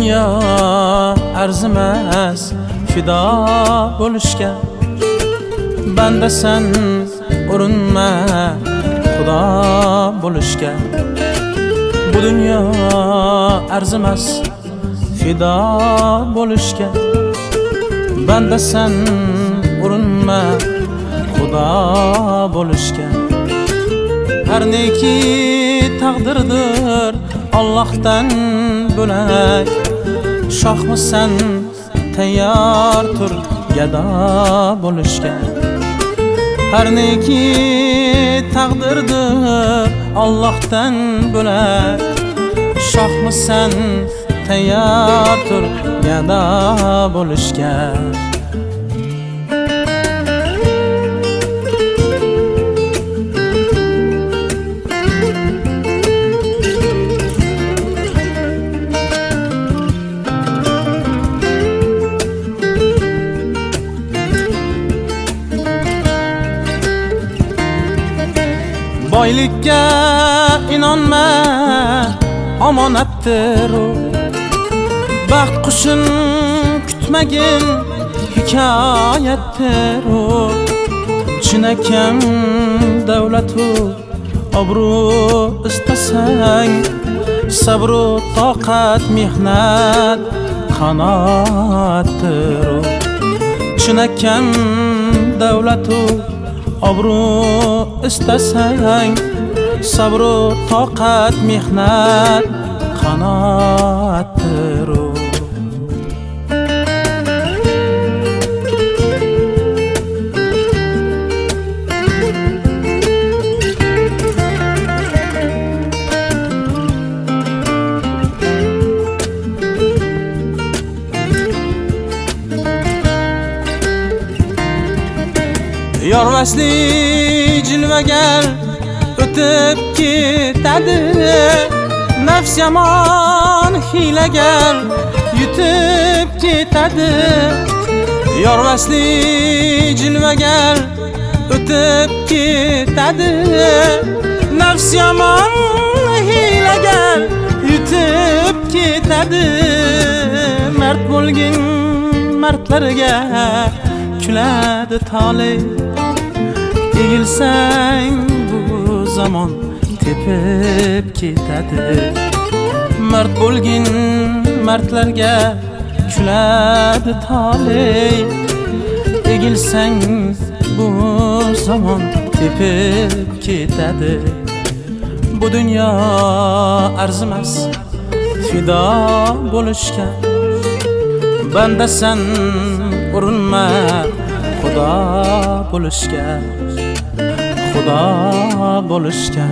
dunyo arzimas fido bo'lishga. Banda sen urinma xudo bo'lishga. Bu dunyo arzimas fido bo'lishga. Banda sen urinma xudo bo'lishga. Har neki taqdirdir Allohdan bo'lak. Shohmisan tayyor tur gado bo'lishga. Har neki taqdirdir Allohdan bo'lak. Shohmisan tayyor tur gado bo'lishga. Boylikka inonma, omonatdir u. Baxt qushun kutmagin, hikoyatdir u. Chinakam davlatu obro' istasang, sabru toqat mehnat qanotdir u. Chinakam davlatu obro' istasang, sabru toqat mehnat qanotdir u. Yormasli jilvagar o'tib ketadi. Nafs yomon hiylagar yutib ketadi. Yormasli jilvagar o'tib ketadi. Nafs yomon hiylagar yutib ketadi. Mard bo'lgin mardlarga kuladi tole. Egilsang bu zamon tepib ketadi. Mard bo'lgin mardlarga kuladi tole. Egilsang bu zamon tepib ketadi. Bu dunyo arzimas fido bo'lishga. Banda sen urinma xudo bo'lishga. Xudo bo'lishga.